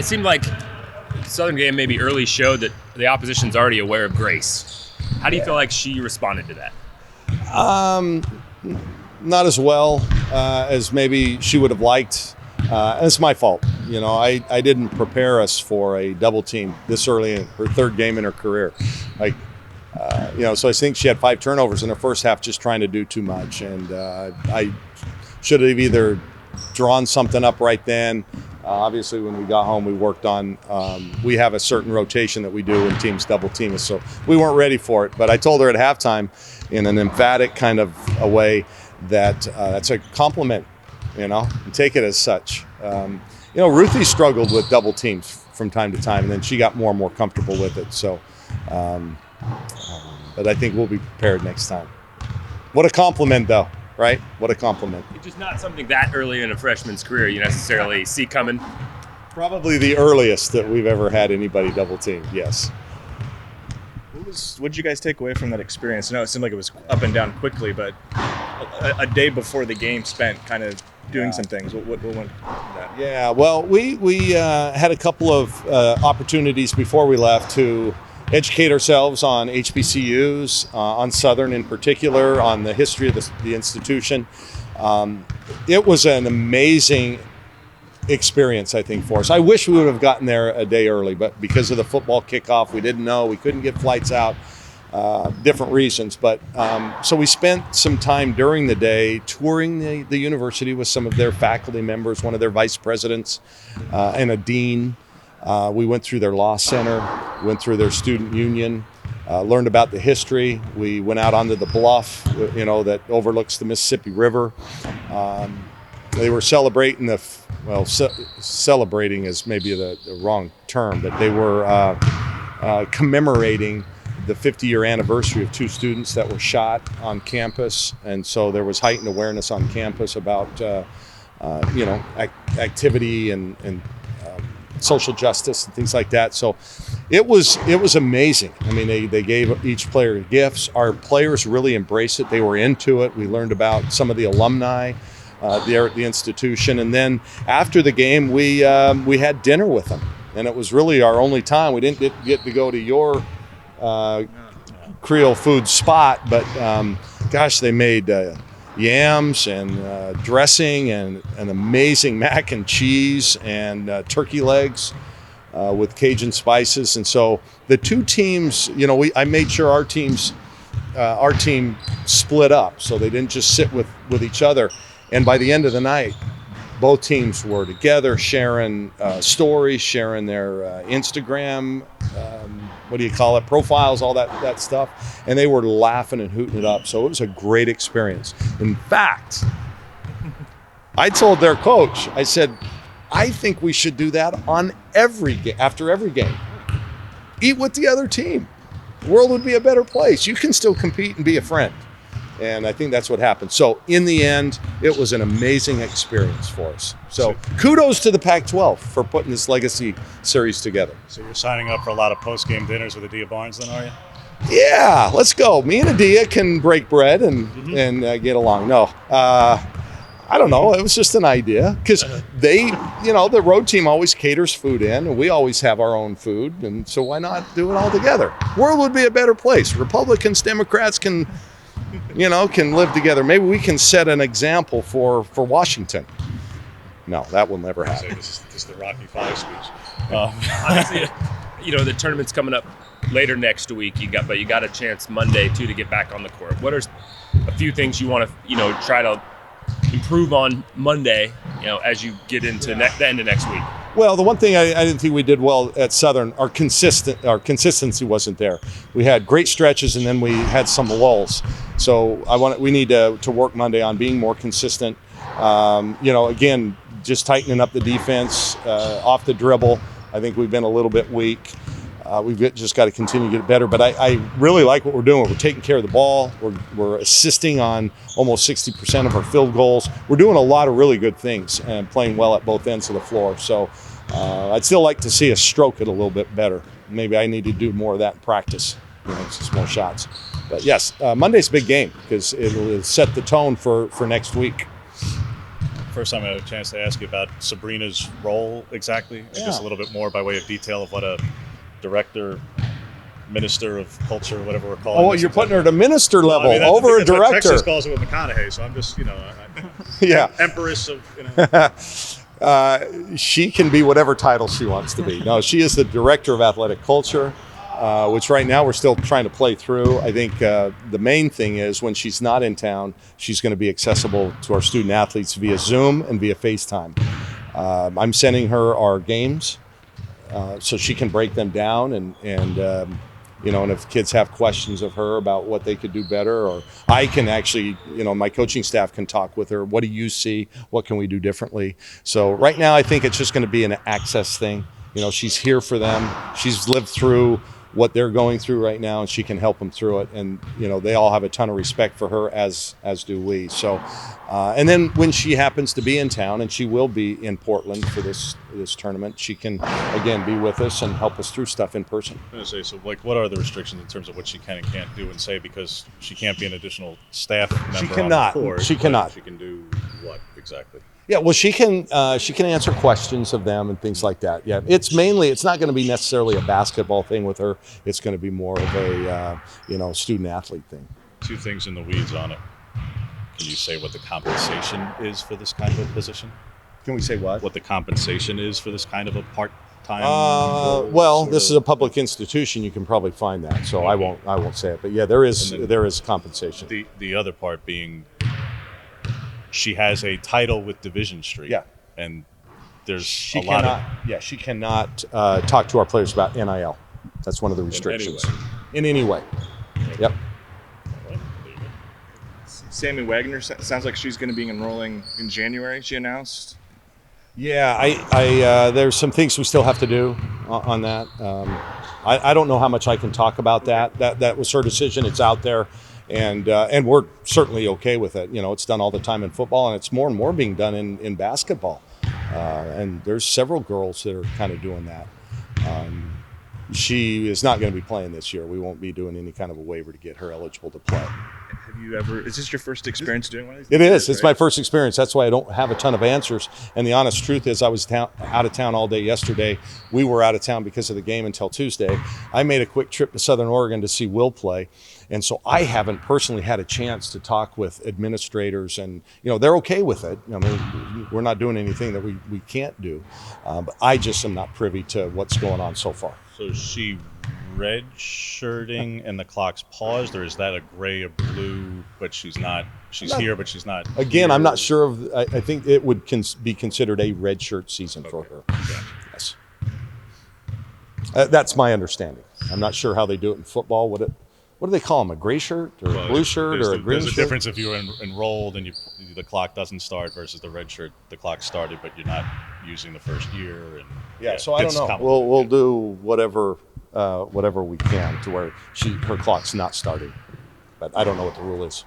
it seemed like Southern game maybe early showed that the opposition's already aware of Grace. How do you feel like she responded to that? Not as well as maybe she would have liked. And it's my fault. I didn't prepare us for a double team this early in her third game in her career. So I think she had 5 turnovers in her first half just trying to do too much. And I should have either drawn something up right then. Obviously, when we got home, we worked on, we have a certain rotation that we do when teams double team us. So we weren't ready for it. But I told her at halftime in an emphatic kind of a way that that's a compliment, and take it as such. Ruthie struggled with double teams from time to time, and then she got more and more comfortable with it. So, but I think we'll be prepared next time. What a compliment, though, right? What a compliment. It's just not something that early in a freshman's career you necessarily see coming. Probably the earliest that we've ever had anybody double teamed, yes. What did you guys take away from that experience? I know it seemed like it was up and down quickly, but a day before the game spent kind of doing some things. What went into that? Yeah, well, we had a couple of opportunities before we left to educate ourselves on HBCUs, on Southern in particular, on the history of the institution. It was an amazing experience, I think, for us. I wish we would have gotten there a day early, but because of the football kickoff, we didn't know. We couldn't get flights out, different reasons. But so we spent some time during the day touring the university with some of their faculty members, one of their vice presidents, and a dean. We went through their law center, went through their student union, learned about the history. We went out onto the bluff, that overlooks the Mississippi River. They were celebrating celebrating is maybe the wrong term, but they were commemorating the 50-year anniversary of 2 students that were shot on campus. And so there was heightened awareness on campus about, activity and social justice and things like that. So it was amazing. I mean, they gave each player gifts. Our players really embraced it. They were into it. We learned about some of the alumni there at the institution. And then after the game, we had dinner with them. And it was really our only time. We didn't get to go to your Creole food spot, but gosh, they made yams and dressing and an amazing mac and cheese and turkey legs with Cajun spices. And so the 2 teams, I made sure our team split up so they didn't just sit with each other. And by the end of the night, both teams were together, sharing stories, sharing their Instagram, profiles, all that stuff. And they were laughing and hooting it up. So it was a great experience. In fact, I told their coach, I said, I think we should do that on after every game. Eat with the other team. The world would be a better place. You can still compete and be a friend. And I think that's what happened. So in the end, it was an amazing experience for us. So kudos to the Pac-12 for putting this legacy series together. So you're signing up for a lot of post-game dinners with Adia Barnes then, are you? Yeah, let's go. Me and Adia can break bread and get along. No, I don't know. It was just an idea because the road team always caters food in, and we always have our own food. And so why not do it all together? World would be a better place. Republicans, Democrats can live together. Maybe we can set an example for Washington. No, that will never happen. This is the Rocky V speech. Honestly, the tournament's coming up later next week. You got a chance Monday too to get back on the court. What are a few things you want to try to improve on Monday? As you get into the end of next week. Well, the one thing I didn't think we did well at Southern, our consistency wasn't there. We had great stretches and then we had some lulls. So we need to work Monday on being more consistent. Again, just tightening up the defense off the dribble. I think we've been a little bit weak. We've just got to continue to get better. But I really like what we're doing. We're taking care of the ball. We're assisting on almost 60% of our field goals. We're doing a lot of really good things and playing well at both ends of the floor. So I'd still like to see us stroke it a little bit better. Maybe I need to do more of that in practice, some more shots. But yes, Monday's a big game because it'll set the tone for next week. first time I had a chance to ask you about Sabrina's role exactly, and just a little bit more by way of detail of what a director, minister of culture, whatever we're calling. Oh, this you're putting her exactly. at a minister level, Well, I mean, over I a think that's what director. Texas calls it with McConaughey, so I'm just, Yeah. empress of, She can be whatever title she wants to be. No, she is the director of athletic culture, which right now we're still trying to play through. I think the main thing is when she's not in town, she's going to be accessible to our student athletes via Zoom and via FaceTime. I'm sending her our games so she can break them down and if kids have questions of her about what they could do better, or I can actually, my coaching staff can talk with her. What do you see? What can we do differently? So right now, I think it's just going to be an access thing. She's here for them. She's lived through what they're going through right now, and she can help them through it. And they all have a ton of respect for her, as do we. So, and then when she happens to be in town, and she will be in Portland for this tournament, she can again be with us and help us through stuff in person. I'm going to say, so what are the restrictions in terms of what she can and can't do and say, because she can't be an additional staff member? She cannot. On the court, She but cannot. She can do what exactly? Yeah, well, she can answer questions of them and things like that. Yeah, it's not going to be necessarily a basketball thing with her. It's going to be more of a student athlete thing. Two things in the weeds on it. Can you say what the compensation is for this kind of a position? Can we say what? What the compensation is for this kind of a part-time role, Well, sort this of? is a public institution. You can probably find that. So I won't say it. But yeah, there is compensation. The other part being, she has a title with Division Street. Yeah. And there's She a lot of she cannot talk to our players about NIL. That's one of the restrictions. In any way. Yep. Sammy Wagner sounds like she's going to be enrolling in January. She announced. Yeah, I there's some things we still have to do on that. I don't know how much I can talk about that. That was her decision. It's out there, and we're certainly okay with it. It's done all the time in football, and it's more and more being done in basketball. And there's several girls that are kind of doing that. She is not going to be playing this year. We won't be doing any kind of a waiver to get her eligible to play. Have you ever? Is this your first experience doing one of these? It is. It's my first experience. That's why I don't have a ton of answers. And the honest truth is I was out of town all day yesterday. We were out of town because of the game until Tuesday. I made a quick trip to Southern Oregon to see Will play. And so I haven't personally had a chance to talk with administrators, and they're okay with it. We're not doing anything that we can't do. But I just am not privy to what's going on so far. So is she red shirting and the clock's paused, or is that a gray or blue, but she's not, here, but she's not Again, here? I'm not sure of. I think it would be considered a red shirt season for her. Yes, that's my understanding. I'm not sure how they do it in football. What do they call them? A gray shirt or a blue shirt or a green shirt? There's a difference if you're enrolled and the clock doesn't start versus the red shirt. The clock started, but you're not using the first year. And so I don't know. We'll do whatever we can to where her clock's not starting, but I don't know what the rule is.